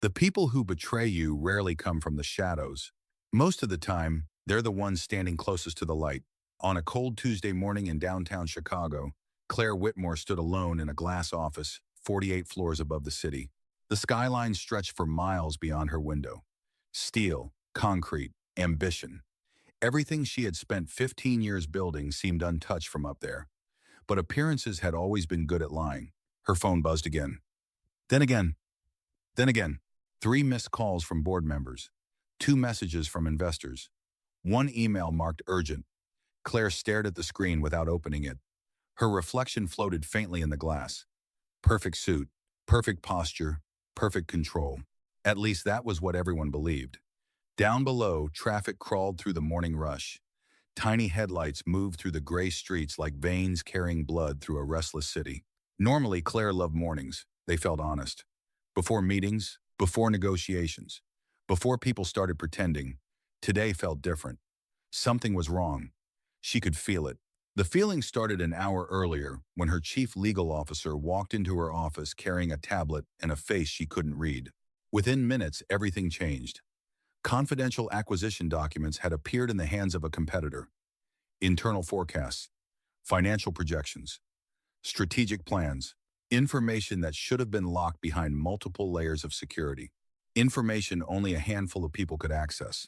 The people who betray you rarely come from the shadows. Most of the time, they're the ones standing closest to the light. On a cold Tuesday morning in downtown Chicago, Claire Whitmore stood alone in a glass office, 48 floors above the city. The skyline stretched for miles beyond her window. Steel, concrete, ambition. Everything she had spent 15 years building seemed untouched from up there. But appearances had always been good at lying. Her phone buzzed again. Then again. Then again. 3 missed calls from board members. 2 messages from investors. 1 email marked urgent. Claire stared at the screen without opening it. Her reflection floated faintly in the glass. Perfect suit, perfect posture, perfect control. At least that was what everyone believed. Down below, traffic crawled through the morning rush. Tiny headlights moved through the gray streets like veins carrying blood through a restless city. Normally, Claire loved mornings. They felt honest. Before meetings, before negotiations, before people started pretending, today felt different. Something was wrong. She could feel it. The feeling started an hour earlier when her chief legal officer walked into her office carrying a tablet and a face she couldn't read. Within minutes, everything changed. Confidential acquisition documents had appeared in the hands of a competitor. Internal forecasts, financial projections, strategic plans, information that should have been locked behind multiple layers of security. Information only a handful of people could access.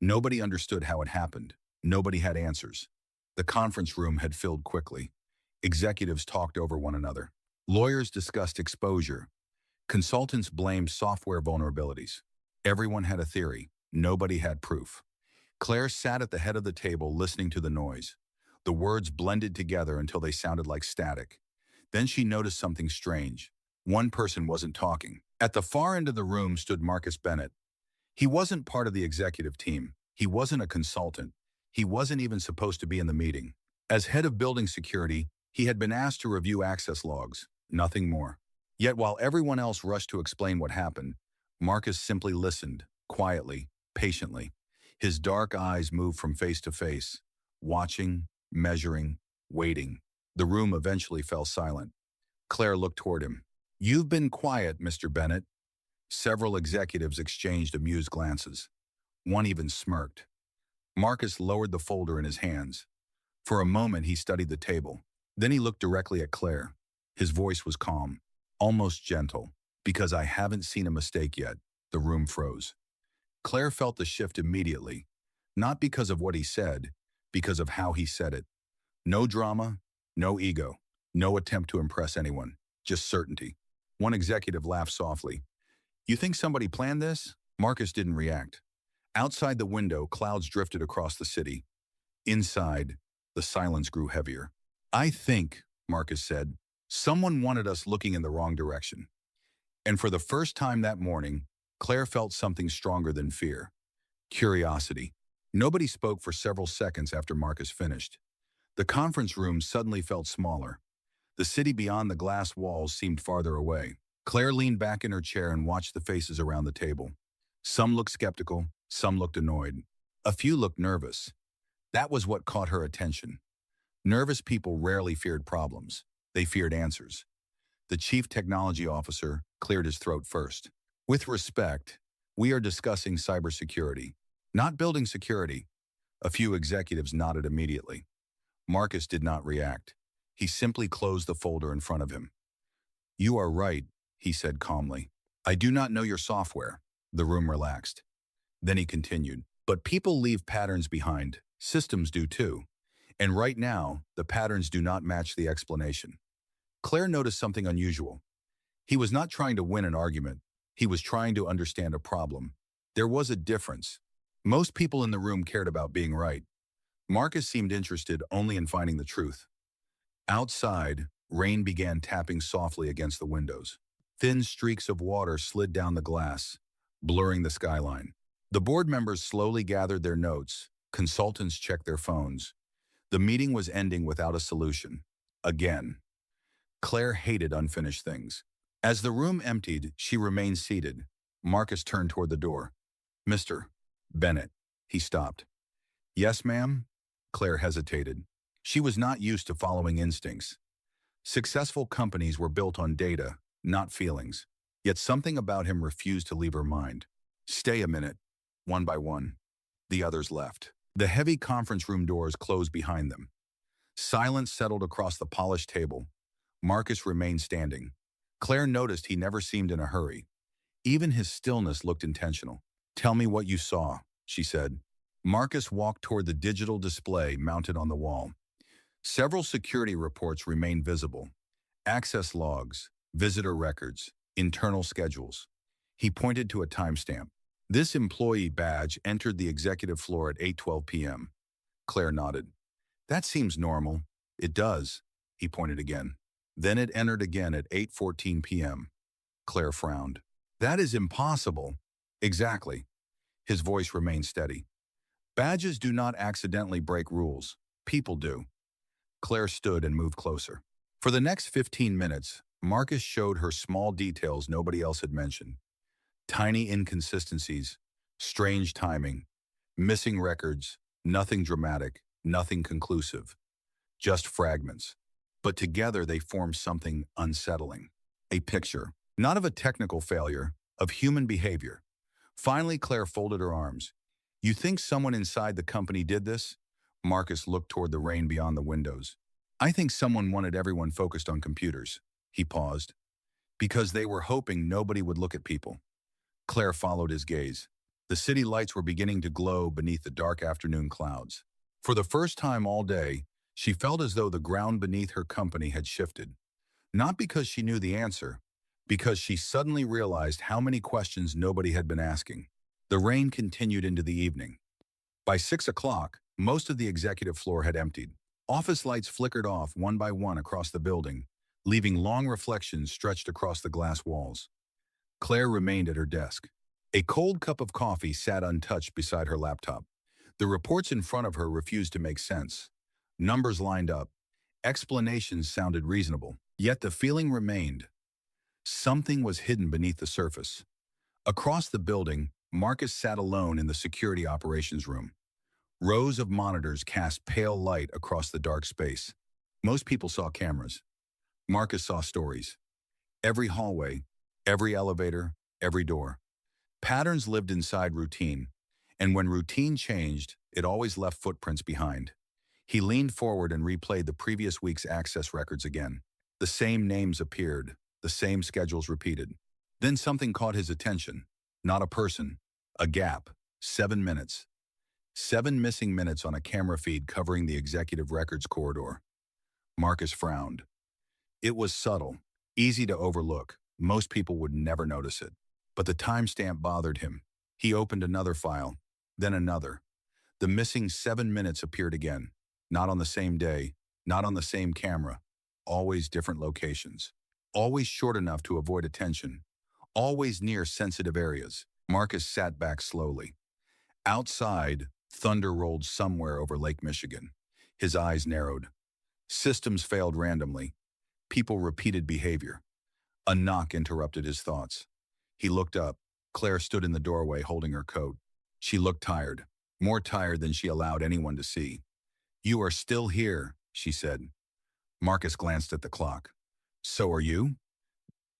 Nobody understood how it happened. Nobody had answers. The conference room had filled quickly. Executives talked over one another. Lawyers discussed exposure. Consultants blamed software vulnerabilities. Everyone had a theory. Nobody had proof. Claire sat at the head of the table listening to the noise. The words blended together until they sounded like static. Then she noticed something strange. One person wasn't talking. At the far end of the room stood Marcus Bennett. He wasn't part of the executive team. He wasn't a consultant. He wasn't even supposed to be in the meeting. As head of building security, he had been asked to review access logs, nothing more. Yet while everyone else rushed to explain what happened, Marcus simply listened, quietly, patiently. His dark eyes moved from face to face, watching, measuring, waiting. The room eventually fell silent. Claire looked toward him. "You've been quiet, Mr. Bennett." Several executives exchanged amused glances. One even smirked. Marcus lowered the folder in his hands. For a moment, he studied the table. Then he looked directly at Claire. His voice was calm, almost gentle. "Because I haven't seen a mistake yet." The room froze. Claire felt the shift immediately, not because of what he said, because of how he said it. No drama, no ego, no attempt to impress anyone, just certainty. One executive laughed softly. "You think somebody planned this?" Marcus didn't react. Outside the window, clouds drifted across the city. Inside, the silence grew heavier. "I think," Marcus said, "someone wanted us looking in the wrong direction." And for the first time that morning, Claire felt something stronger than fear. Curiosity. Nobody spoke for several seconds after Marcus finished. The conference room suddenly felt smaller. The city beyond the glass walls seemed farther away. Claire leaned back in her chair and watched the faces around the table. Some looked skeptical, some looked annoyed. A few looked nervous. That was what caught her attention. Nervous people rarely feared problems. They feared answers. The chief technology officer cleared his throat first. "With respect, we are discussing cybersecurity, not building security." A few executives nodded immediately. Marcus did not react. He simply closed the folder in front of him. "You are right," he said calmly. "I do not know your software." The room relaxed. Then he continued, "But people leave patterns behind. Systems do too. And right now, the patterns do not match the explanation." Claire noticed something unusual. He was not trying to win an argument. He was trying to understand a problem. There was a difference. Most people in the room cared about being right. Marcus seemed interested only in finding the truth. Outside, rain began tapping softly against the windows. Thin streaks of water slid down the glass, blurring the skyline. The board members slowly gathered their notes. Consultants checked their phones. The meeting was ending without a solution. Again. Claire hated unfinished things. As the room emptied, she remained seated. Marcus turned toward the door. "Mr. Bennett." He stopped. "Yes, ma'am?" Claire hesitated. She was not used to following instincts. Successful companies were built on data, not feelings. Yet something about him refused to leave her mind. Stay a minute. One by one, the others left. The heavy conference room doors closed behind them. Silence settled across the polished table. Marcus remained standing. Claire noticed he never seemed in a hurry. Even his stillness looked intentional. Tell me what you saw, she said. Marcus walked toward the digital display mounted on the wall. Several security reports remained visible. Access logs, visitor records, internal schedules. He pointed to a timestamp. This employee badge entered the executive floor at 8:12 p.m. Claire nodded. That seems normal. It does. He pointed again. Then it entered again at 8:14 p.m. Claire frowned. That is impossible. Exactly. His voice remained steady. Badges do not accidentally break rules. People do. Claire stood and moved closer. For the next 15 minutes, Marcus showed her small details nobody else had mentioned. Tiny inconsistencies, strange timing, missing records, nothing dramatic, nothing conclusive. Just fragments. But together they formed something unsettling. A picture, not of a technical failure, of human behavior. Finally, Claire folded her arms. You think someone inside the company did this? Marcus looked toward the rain beyond the windows. I think someone wanted everyone focused on computers. He paused. Because they were hoping nobody would look at people. Claire followed his gaze. The city lights were beginning to glow beneath the dark afternoon clouds. For the first time all day, she felt as though the ground beneath her company had shifted. Not because she knew the answer, because she suddenly realized how many questions nobody had been asking. The rain continued into the evening. By 6 o'clock, most of the executive floor had emptied. Office lights flickered off one by one across the building, leaving long reflections stretched across the glass walls. Claire remained at her desk. A cold cup of coffee sat untouched beside her laptop. The reports in front of her refused to make sense. Numbers lined up. Explanations sounded reasonable. Yet the feeling remained. Something was hidden beneath the surface. Across the building, Marcus sat alone in the security operations room. Rows of monitors cast pale light across the dark space. Most people saw cameras. Marcus saw stories. Every hallway, every elevator, every door. Patterns lived inside routine, and when routine changed, it always left footprints behind. He leaned forward and replayed the previous week's access records again. The same names appeared, the same schedules repeated. Then something caught his attention. Not a person, a gap, 7 minutes. 7 missing minutes on a camera feed covering the executive records corridor. Marcus frowned. It was subtle, easy to overlook. Most people would never notice it. But the timestamp bothered him. He opened another file, then another. The missing 7 minutes appeared again. Not on the same day, not on the same camera. Always different locations. Always short enough to avoid attention. Always near sensitive areas. Marcus sat back slowly. Outside, thunder rolled somewhere over Lake Michigan. His eyes narrowed. Systems failed randomly. People repeated behavior. A knock interrupted his thoughts. He looked up. Claire stood in the doorway holding her coat. She looked tired, more tired than she allowed anyone to see. You are still here, she said. Marcus glanced at the clock. So are you?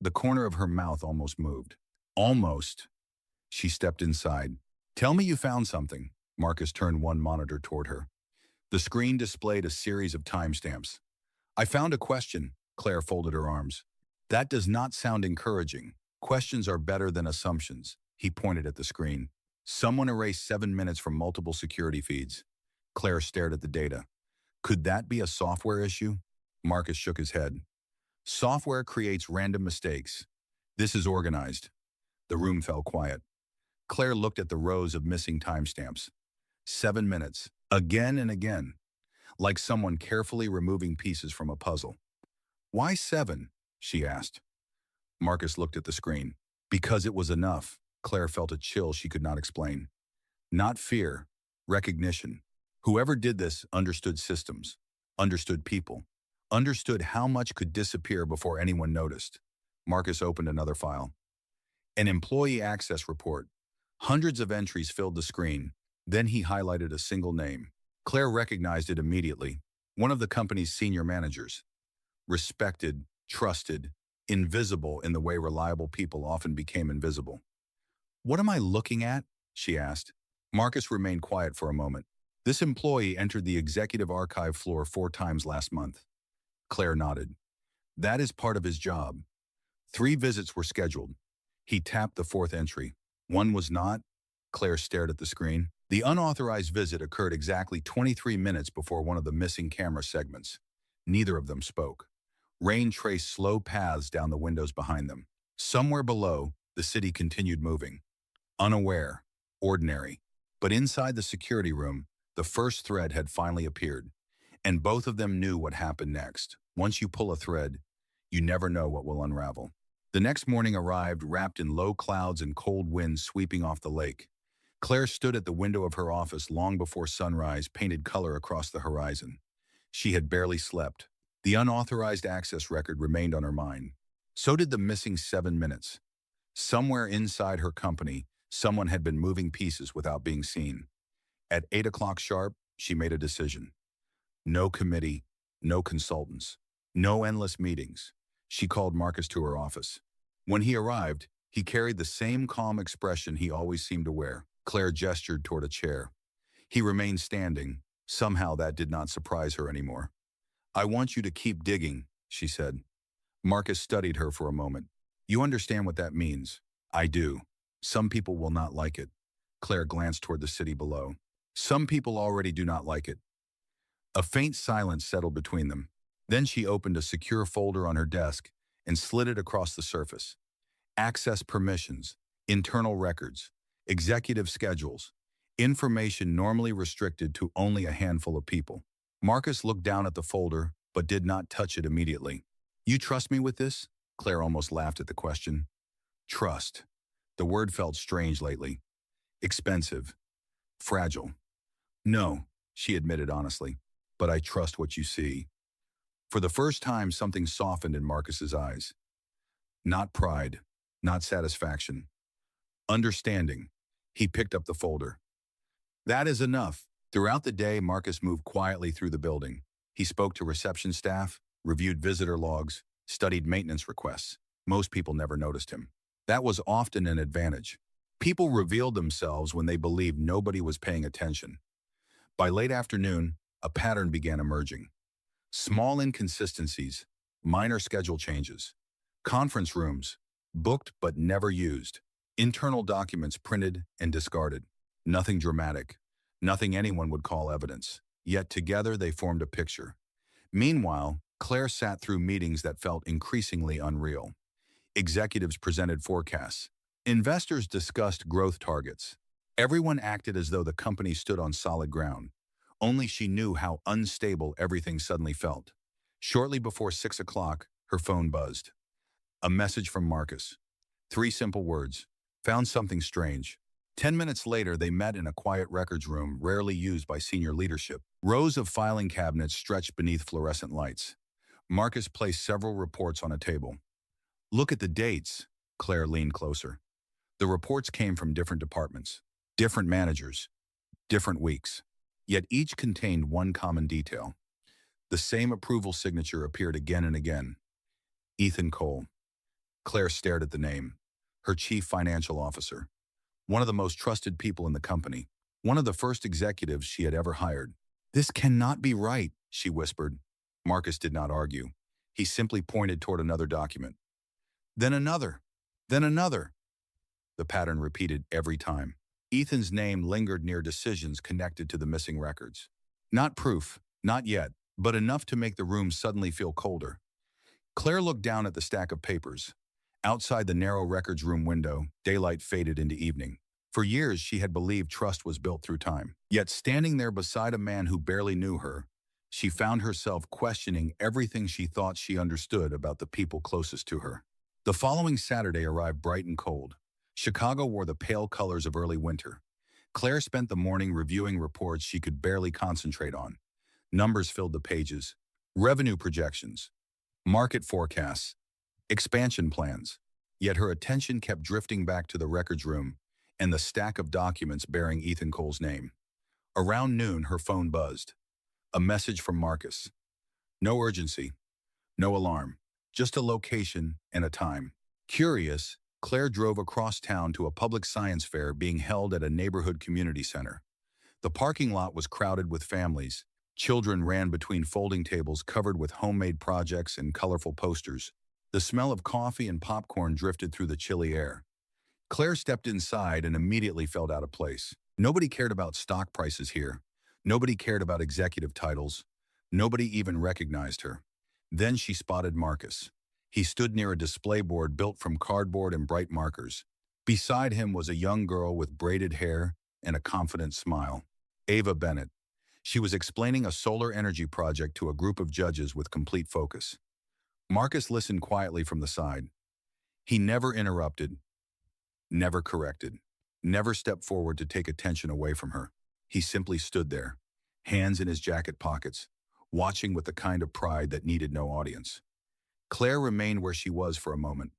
The corner of her mouth almost moved. Almost. She stepped inside. Tell me you found something. Marcus turned one monitor toward her. The screen displayed a series of timestamps. I found a question. Claire folded her arms. That does not sound encouraging. Questions are better than assumptions. He pointed at the screen. Someone erased 7 minutes from multiple security feeds. Claire stared at the data. Could that be a software issue? Marcus shook his head. Software creates random mistakes. This is organized. The room fell quiet. Claire looked at the rows of missing timestamps. 7 minutes, again and again, like someone carefully removing pieces from a puzzle. Why 7? She asked. Marcus looked at the screen. Because it was enough. Claire felt a chill she could not explain. Not fear, recognition. Whoever did this understood systems, understood people, understood how much could disappear before anyone noticed. Marcus opened another file. An employee access report. Hundreds of entries filled the screen. Then he highlighted a single name. Claire recognized it immediately. One of the company's senior managers. Respected, trusted, invisible in the way reliable people often became invisible. "What am I looking at?" she asked. Marcus remained quiet for a moment. "This employee entered the executive archive floor 4 times last month." Claire nodded. "That is part of his job. 3 visits were scheduled." He tapped the fourth entry. "One was not." Claire stared at the screen. "The unauthorized visit occurred exactly 23 minutes before one of the missing camera segments." Neither of them spoke. Rain traced slow paths down the windows behind them. Somewhere below, the city continued moving. Unaware, ordinary. But inside the security room, the first thread had finally appeared. And both of them knew what happened next. Once you pull a thread, you never know what will unravel. The next morning arrived wrapped in low clouds and cold winds sweeping off the lake. Claire stood at the window of her office long before sunrise painted color across the horizon. She had barely slept. The unauthorized access record remained on her mind. So did the missing 7 minutes. Somewhere inside her company, someone had been moving pieces without being seen. At 8 o'clock sharp, she made a decision. No committee, no consultants, no endless meetings. She called Marcus to her office. When he arrived, he carried the same calm expression he always seemed to wear. Claire gestured toward a chair. He remained standing. Somehow that did not surprise her anymore. "I want you to keep digging," she said. Marcus studied her for a moment. "You understand what that means?" "I do. Some people will not like it." Claire glanced toward the city below. "Some people already do not like it." A faint silence settled between them. Then she opened a secure folder on her desk and slid it across the surface. Access permissions, internal records, executive schedules, information normally restricted to only a handful of people. Marcus looked down at the folder, but did not touch it immediately. "You trust me with this?" Claire almost laughed at the question. Trust. The word felt strange lately. Expensive. Fragile. "No," she admitted honestly, "but I trust what you see." For the first time, something softened in Marcus's eyes. Not pride, not satisfaction. Understanding. He picked up the folder. "That is enough." Throughout the day, Marcus moved quietly through the building. He spoke to reception staff, reviewed visitor logs, studied maintenance requests. Most people never noticed him. That was often an advantage. People revealed themselves when they believed nobody was paying attention. By late afternoon, a pattern began emerging. Small inconsistencies, minor schedule changes. Conference rooms, booked but never used. Internal documents printed and discarded. Nothing dramatic. Nothing anyone would call evidence. Yet together they formed a picture. Meanwhile, Claire sat through meetings that felt increasingly unreal. Executives presented forecasts. Investors discussed growth targets. Everyone acted as though the company stood on solid ground. Only she knew how unstable everything suddenly felt. Shortly before 6 o'clock, her phone buzzed. A message from Marcus. 3 simple words. Found something strange. 10 minutes later, they met in a quiet records room rarely used by senior leadership. Rows of filing cabinets stretched beneath fluorescent lights. Marcus placed several reports on a table. "Look at the dates." Claire leaned closer. The reports came from different departments, different managers, different weeks. Yet each contained one common detail. The same approval signature appeared again and again. Ethan Cole. Claire stared at the name. Her chief financial officer. One of the most trusted people in the company. One of the first executives she had ever hired. "This cannot be right," she whispered. Marcus did not argue. He simply pointed toward another document. Then another. Then another. The pattern repeated every time. Ethan's name lingered near decisions connected to the missing records. Not proof, not yet, but enough to make the room suddenly feel colder. Claire looked down at the stack of papers. Outside the narrow records room window, daylight faded into evening. For years, she had believed trust was built through time. Yet standing there beside a man who barely knew her, she found herself questioning everything she thought she understood about the people closest to her. The following Saturday arrived bright and cold. Chicago wore the pale colors of early winter. Claire spent the morning reviewing reports she could barely concentrate on. Numbers filled the pages. Revenue projections. Market forecasts. Expansion plans. Yet her attention kept drifting back to the records room and the stack of documents bearing Ethan Cole's name. Around noon, her phone buzzed. A message from Marcus. No urgency. No alarm. just a location and a time. Curious, Claire drove across town to a public science fair being held at a neighborhood community center. The parking lot was crowded with families. Children ran between folding tables covered with homemade projects and colorful posters. The smell of coffee and popcorn drifted through the chilly air. Claire stepped inside and immediately felt out of place. Nobody cared about stock prices here. Nobody cared about executive titles. Nobody even recognized her. Then she spotted Marcus. He stood near a display board built from cardboard and bright markers. Beside him was a young girl with braided hair and a confident smile. Ava Bennett. She was explaining a solar energy project to a group of judges with complete focus. Marcus listened quietly from the side. He never interrupted, never corrected, never stepped forward to take attention away from her. He simply stood there, hands in his jacket pockets, watching with the kind of pride that needed no audience. Claire remained where she was for a moment.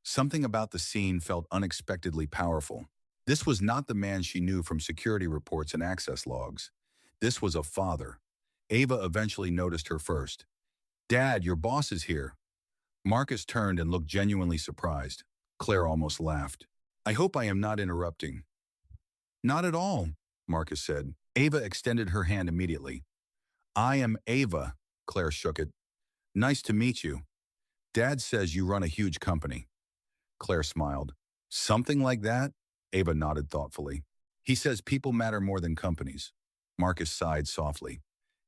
Something about the scene felt unexpectedly powerful. This was not the man she knew from security reports and access logs. This was a father. Ava eventually noticed her first. "Dad, your boss is here." Marcus turned and looked genuinely surprised. Claire almost laughed. "I hope I am not interrupting." "Not at all," Marcus said. Ava extended her hand immediately. "I am Ava." Claire shook it. "Nice to meet you. Dad says you run a huge company." Claire smiled. "Something like that?" Ava nodded thoughtfully. "He says people matter more than companies." Marcus sighed softly.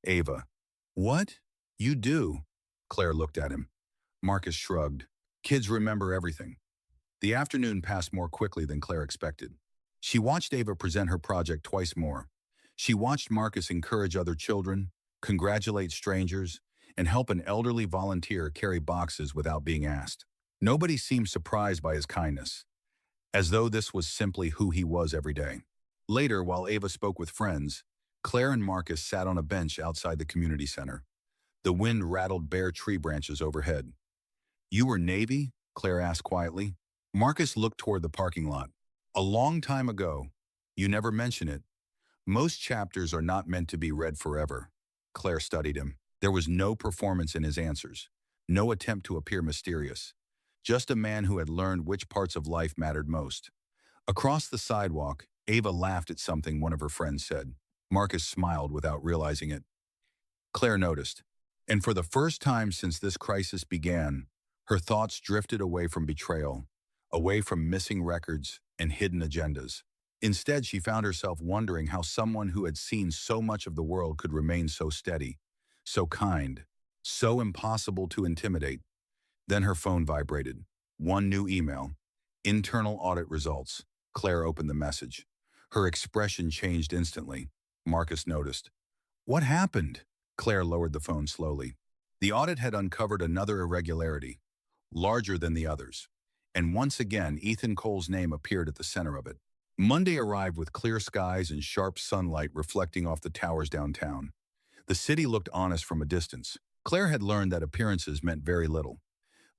"Ava, what? You do?" Claire looked at him. Marcus shrugged. "Kids remember everything." The afternoon passed more quickly than Claire expected. She watched Ava present her project twice more. She watched Marcus encourage other children, congratulate strangers, and help an elderly volunteer carry boxes without being asked. Nobody seemed surprised by his kindness, as though this was simply who he was every day. Later, while Ava spoke with friends, Claire and Marcus sat on a bench outside the community center. The wind rattled bare tree branches overhead. "You were Navy?" Claire asked quietly. Marcus looked toward the parking lot. "A long time ago. You never mention it. Most chapters are not meant to be read forever." Claire studied him. There was no performance in his answers, no attempt to appear mysterious. Just a man who had learned which parts of life mattered most. Across the sidewalk, Ava laughed at something one of her friends said. Marcus smiled without realizing it. Claire noticed, and for the first time since this crisis began, her thoughts drifted away from betrayal, away from missing records and hidden agendas. Instead, she found herself wondering how someone who had seen so much of the world could remain so steady, so kind, so impossible to intimidate. Then her phone vibrated. One new email. Internal audit results. Claire opened the message. Her expression changed instantly. Marcus noticed. "What happened?" Claire lowered the phone slowly. The audit had uncovered another irregularity, larger than the others. And once again, Ethan Cole's name appeared at the center of it. Monday arrived with clear skies and sharp sunlight reflecting off the towers downtown. The city looked honest from a distance. Claire had learned that appearances meant very little.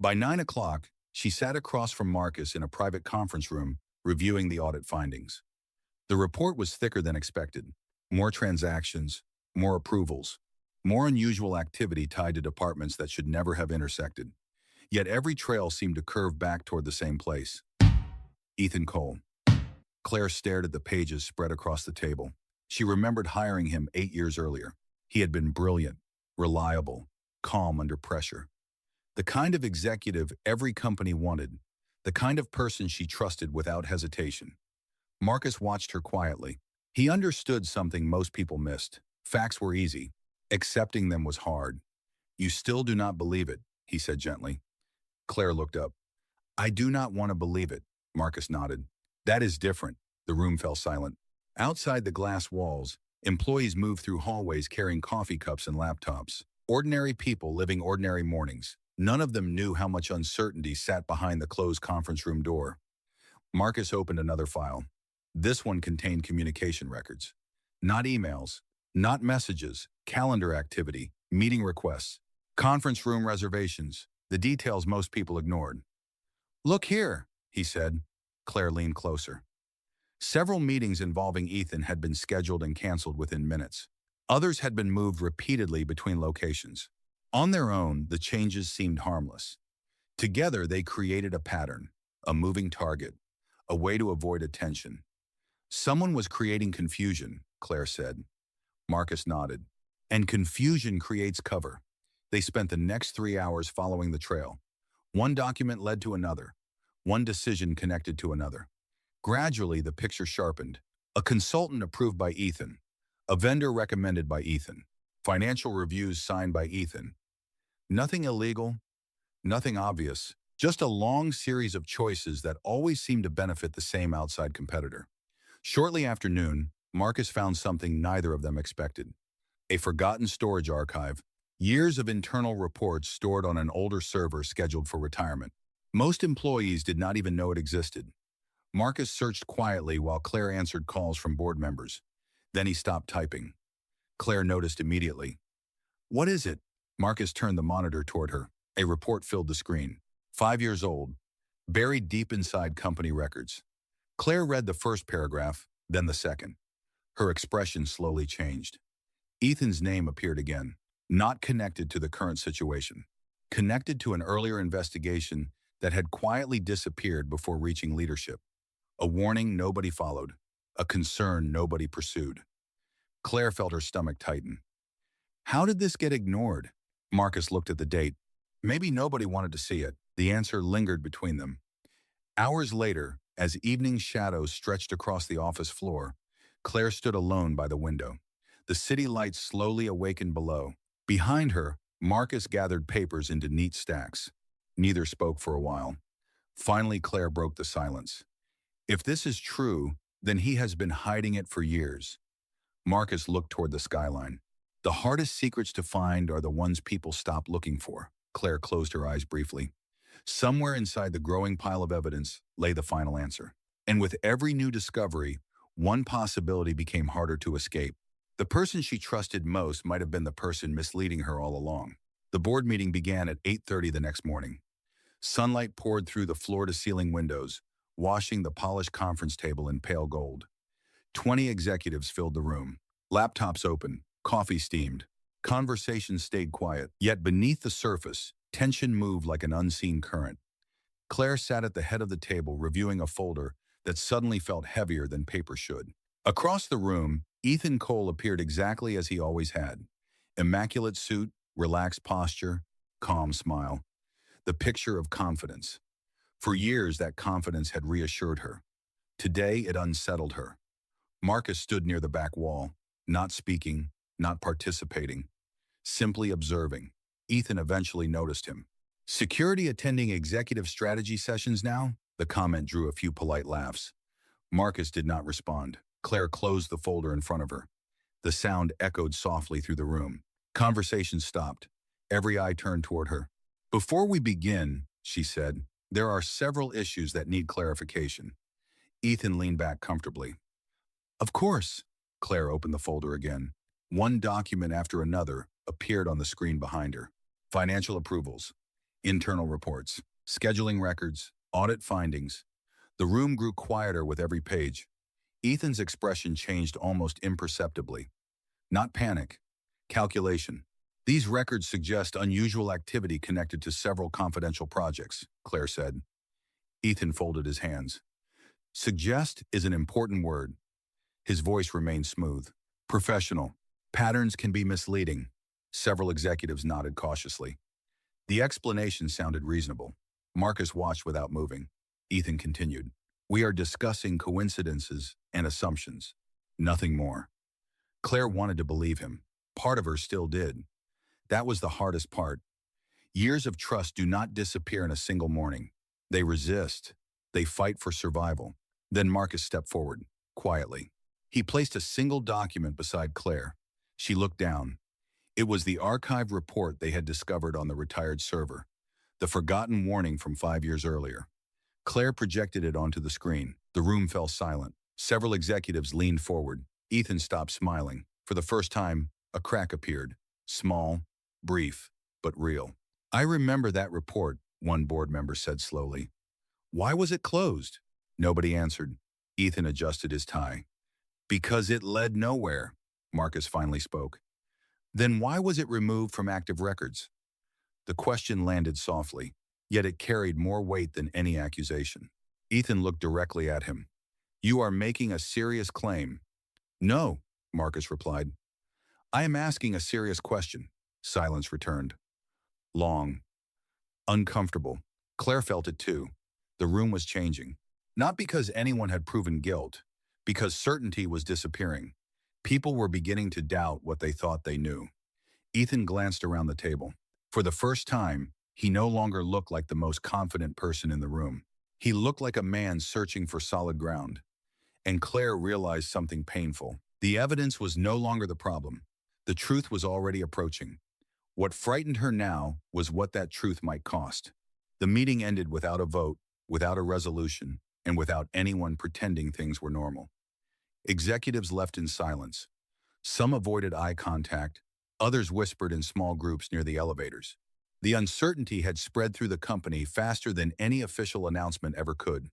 By 9 o'clock, she sat across from Marcus in a private conference room, reviewing the audit findings. The report was thicker than expected. More transactions, more approvals, more unusual activity tied to departments that should never have intersected. Yet every trail seemed to curve back toward the same place. Ethan Cole. Claire stared at the pages spread across the table. She remembered hiring him 8 years earlier. He had been brilliant, reliable, calm under pressure. The kind of executive every company wanted, the kind of person she trusted without hesitation. Marcus watched her quietly. He understood something most people missed. Facts were easy. Accepting them was hard. "You still do not believe it," he said gently. Claire looked up. "I do not want to believe it," Marcus nodded. "That is different." The room fell silent. Outside the glass walls, employees moved through hallways carrying coffee cups and laptops. Ordinary people living ordinary mornings. None of them knew how much uncertainty sat behind the closed conference room door. Marcus opened another file. This one contained communication records. Not emails, not messages, calendar activity, meeting requests, conference room reservations, the details most people ignored. "Look here," he said. Claire leaned closer. Several meetings involving Ethan had been scheduled and canceled within minutes. Others had been moved repeatedly between locations. On their own, the changes seemed harmless. Together, they created a pattern, a moving target, a way to avoid attention. Someone was creating confusion, Claire said. Marcus nodded. And confusion creates cover. They spent the next 3 hours following the trail. One document led to another. One decision connected to another. Gradually, the picture sharpened. A consultant approved by Ethan. A vendor recommended by Ethan. Financial reviews signed by Ethan. Nothing illegal, nothing obvious, just a long series of choices that always seemed to benefit the same outside competitor. Shortly after noon, Marcus found something neither of them expected. A forgotten storage archive, years of internal reports stored on an older server scheduled for retirement. Most employees did not even know it existed. Marcus searched quietly while Claire answered calls from board members. Then he stopped typing. Claire noticed immediately. "What is it?" Marcus turned the monitor toward her. A report filled the screen. 5 years old, buried deep inside company records. Claire read the first paragraph, then the second. Her expression slowly changed. Ethan's name appeared again, not connected to the current situation, connected to an earlier investigation that had quietly disappeared before reaching leadership. A warning nobody followed, a concern nobody pursued. Claire felt her stomach tighten. How did this get ignored? Marcus looked at the date. Maybe nobody wanted to see it. The answer lingered between them. Hours later, as evening shadows stretched across the office floor, Claire stood alone by the window. The city lights slowly awakened below. Behind her, Marcus gathered papers into neat stacks. Neither spoke for a while. Finally, Claire broke the silence. If this is true, then he has been hiding it for years. Marcus looked toward the skyline. The hardest secrets to find are the ones people stop looking for. Claire closed her eyes briefly. Somewhere inside the growing pile of evidence lay the final answer. And with every new discovery, one possibility became harder to escape. The person she trusted most might have been the person misleading her all along. The board meeting began at 8:30 the next morning. Sunlight poured through the floor-to-ceiling windows, washing the polished conference table in pale gold. 20 executives filled the room. Laptops open, coffee steamed. Conversation stayed quiet, yet beneath the surface, tension moved like an unseen current. Claire sat at the head of the table reviewing a folder that suddenly felt heavier than paper should. Across the room, Ethan Cole appeared exactly as he always had. Immaculate suit, relaxed posture, calm smile. The picture of confidence. For years, that confidence had reassured her. Today, it unsettled her. Marcus stood near the back wall, not speaking, not participating, simply observing. Ethan eventually noticed him. "Security attending executive strategy sessions now?" The comment drew a few polite laughs. Marcus did not respond. Claire closed the folder in front of her. The sound echoed softly through the room. Conversation stopped. Every eye turned toward her. "Before we begin," she said, "there are several issues that need clarification." Ethan leaned back comfortably. "Of course." Claire opened the folder again. One document after another appeared on the screen behind her. Financial approvals, internal reports, scheduling records, audit findings. The room grew quieter with every page. Ethan's expression changed almost imperceptibly. Not panic, calculation. "These records suggest unusual activity connected to several confidential projects," Claire said. Ethan folded his hands. "Suggest is an important word." His voice remained smooth. "Professional. Patterns can be misleading." Several executives nodded cautiously. The explanation sounded reasonable. Marcus watched without moving. Ethan continued. "We are discussing coincidences and assumptions. Nothing more." Claire wanted to believe him. Part of her still did. That was the hardest part. Years of trust do not disappear in a single morning. They resist. They fight for survival. Then Marcus stepped forward, quietly. He placed a single document beside Claire. She looked down. It was the archived report they had discovered on the retired server, the forgotten warning from 5 years earlier. Claire projected it onto the screen. The room fell silent. Several executives leaned forward. Ethan stopped smiling. For the first time, a crack appeared. Small, brief, but real. "I remember that report," one board member said slowly. "Why was it closed?" Nobody answered. Ethan adjusted his tie. "Because it led nowhere," Marcus finally spoke. "Then why was it removed from active records?" The question landed softly. yet it carried more weight than any accusation. Ethan looked directly at him. "You are making a serious claim." "No," Marcus replied. "I am asking a serious question." Silence returned. Long. Uncomfortable. Claire felt it too. The room was changing. Not because anyone had proven guilt, because certainty was disappearing. People were beginning to doubt what they thought they knew. Ethan glanced around the table. For the first time, he no longer looked like the most confident person in the room. He looked like a man searching for solid ground. And Claire realized something painful. The evidence was no longer the problem. The truth was already approaching. What frightened her now was what that truth might cost. The meeting ended without a vote, without a resolution, and without anyone pretending things were normal. Executives left in silence. Some avoided eye contact, others whispered in small groups near the elevators. The uncertainty had spread through the company faster than any official announcement ever could.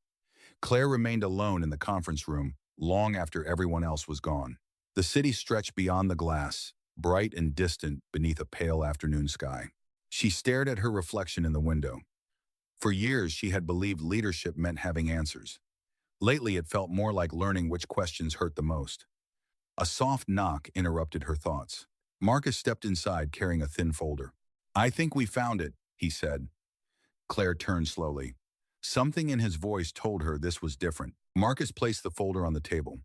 Claire remained alone in the conference room long after everyone else was gone. The city stretched beyond the glass, bright and distant beneath a pale afternoon sky. She stared at her reflection in the window. For years, she had believed leadership meant having answers. Lately, it felt more like learning which questions hurt the most. A soft knock interrupted her thoughts. Marcus stepped inside carrying a thin folder. "I think we found it," he said. Claire turned slowly. Something in his voice told her this was different. Marcus placed the folder on the table.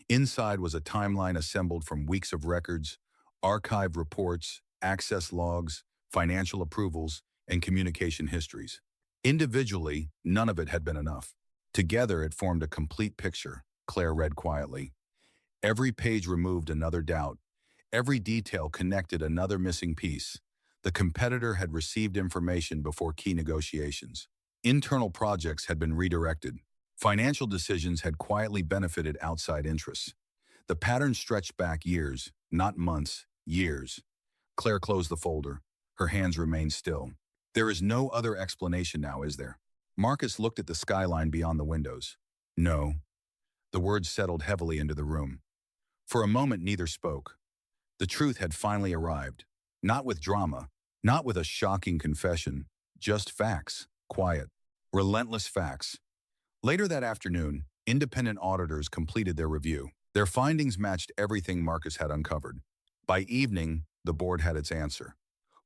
Inside was a timeline assembled from weeks of records, archived reports, access logs, financial approvals, and communication histories. Individually, none of it had been enough. Together, it formed a complete picture, Claire read quietly. Every page removed another doubt. Every detail connected another missing piece. The competitor had received information before key negotiations. Internal projects had been redirected. Financial decisions had quietly benefited outside interests. The pattern stretched back years, not months, years. Claire closed the folder. Her hands remained still. "There is no other explanation now, is there?" Marcus looked at the skyline beyond the windows. "No." The words settled heavily into the room. For a moment, neither spoke. The truth had finally arrived. Not with drama, not with a shocking confession, just facts, quiet, relentless facts. Later that afternoon, independent auditors completed their review. Their findings matched everything Marcus had uncovered. By evening, the board had its answer.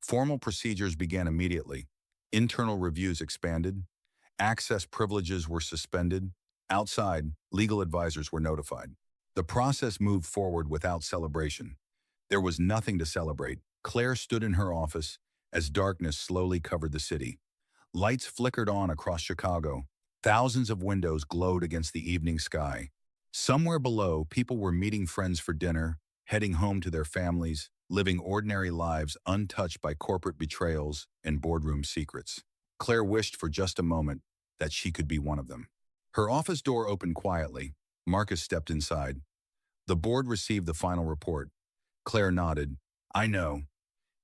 Formal procedures began immediately. Internal reviews expanded. Access privileges were suspended. Outside, legal advisors were notified. The process moved forward without celebration. There was nothing to celebrate. Claire stood in her office as darkness slowly covered the city. Lights flickered on across Chicago. Thousands of windows glowed against the evening sky. Somewhere below, people were meeting friends for dinner, heading home to their families, living ordinary lives untouched by corporate betrayals and boardroom secrets. Claire wished for just a moment that she could be one of them. Her office door opened quietly. Marcus stepped inside. The board received the final report. Claire nodded. "I know."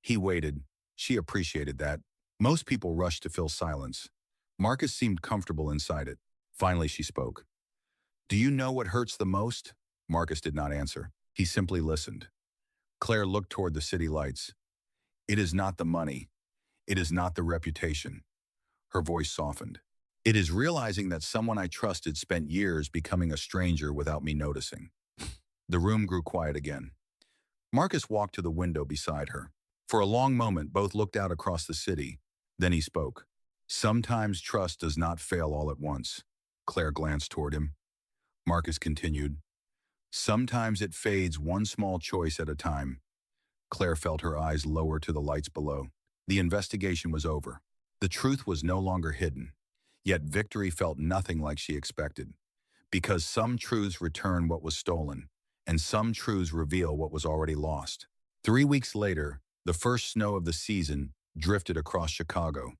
He waited. She appreciated that. Most people rushed to fill silence. Marcus seemed comfortable inside it. Finally, she spoke. "Do you know what hurts the most?" Marcus did not answer. He simply listened. Claire looked toward the city lights. "It is not the money. It is not the reputation." Her voice softened. "It is realizing that someone I trusted spent years becoming a stranger without me noticing." The room grew quiet again. Marcus walked to the window beside her. For a long moment, both looked out across the city. Then he spoke. "Sometimes trust does not fail all at once." Claire glanced toward him. Marcus continued. "Sometimes it fades one small choice at a time." Claire felt her eyes lower to the lights below. The investigation was over. The truth was no longer hidden. Yet victory felt nothing like she expected. Because some truths return what was stolen, and some truths reveal what was already lost. 3 weeks later, the first snow of the season drifted across Chicago.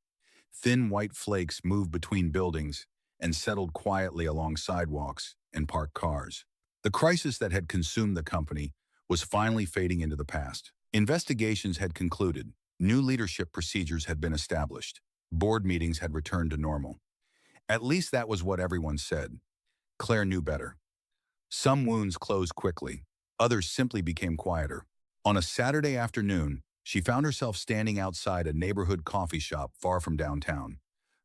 Thin white flakes moved between buildings and settled quietly along sidewalks and parked cars. The crisis that had consumed the company was finally fading into the past. Investigations had concluded. New leadership procedures had been established. Board meetings had returned to normal. At least that was what everyone said. Claire knew better. Some wounds closed quickly. Others simply became quieter. On a Saturday afternoon, she found herself standing outside a neighborhood coffee shop far from downtown.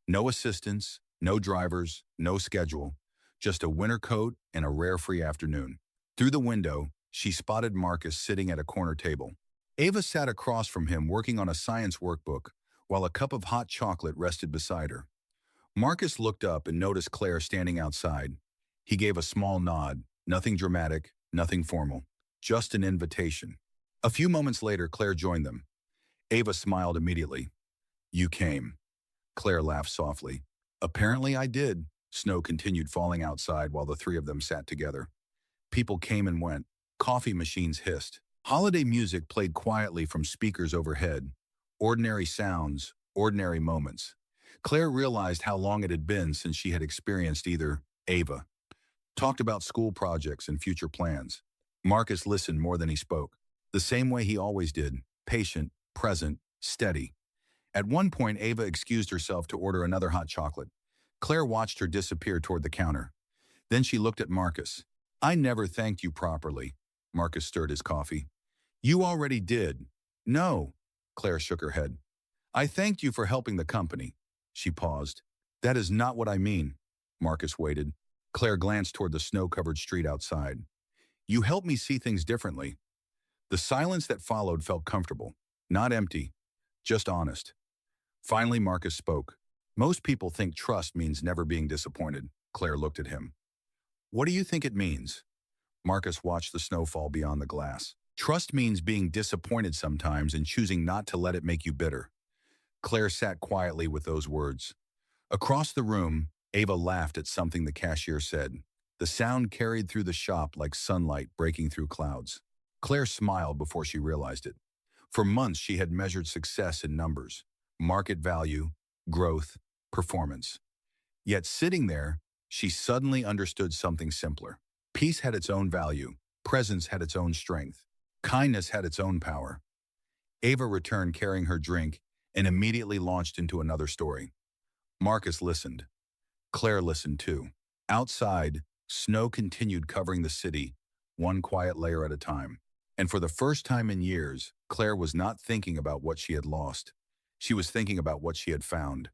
No assistants, no drivers, no schedule, just a winter coat and a rare free afternoon. Through the window, she spotted Marcus sitting at a corner table. Ava sat across from him working on a science workbook, while a cup of hot chocolate rested beside her. Marcus looked up and noticed Claire standing outside. He gave a small nod, nothing dramatic, nothing formal, just an invitation. A few moments later, Claire joined them. Ava smiled immediately. "You came." Claire laughed softly. "Apparently I did." Snow continued falling outside while the three of them sat together. People came and went. Coffee machines hissed. Holiday music played quietly from speakers overhead. Ordinary sounds, ordinary moments. Claire realized how long it had been since she had experienced either. Ava talked about school projects and future plans. Marcus listened more than he spoke, the same way he always did, patient, present, steady. At one point, Ava excused herself to order another hot chocolate. Claire watched her disappear toward the counter. Then she looked at Marcus. "I never thanked you properly." Marcus stirred his coffee. "You already did." "No." Claire shook her head. "I thanked you for helping the company." She paused. "That is not what I mean." Marcus waited. Claire glanced toward the snow-covered street outside. "You helped me see things differently." The silence that followed felt comfortable, not empty, just honest. Finally, Marcus spoke. "Most people think trust means never being disappointed." Claire looked at him. "What do you think it means?" Marcus watched the snow fall beyond the glass. "Trust means being disappointed sometimes and choosing not to let it make you bitter." Claire sat quietly with those words. Across the room, Ava laughed at something the cashier said. The sound carried through the shop like sunlight breaking through clouds. Claire smiled before she realized it. For months, she had measured success in numbers, market value, growth, performance. Yet sitting there, she suddenly understood something simpler. Peace had its own value, presence had its own strength, kindness had its own power. Ava returned carrying her drink and immediately launched into another story. Marcus listened. Claire listened too. Outside, snow continued covering the city, one quiet layer at a time. And for the first time in years, Claire was not thinking about what she had lost. She was thinking about what she had found.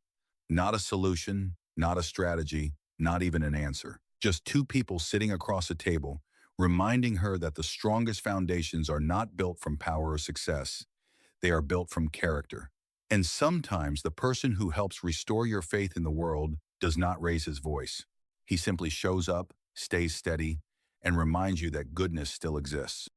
Not a solution, not a strategy, not even an answer. Just two people sitting across a table, reminding her that the strongest foundations are not built from power or success. They are built from character. And sometimes the person who helps restore your faith in the world does not raise his voice. He simply shows up, stays steady, and reminds you that goodness still exists.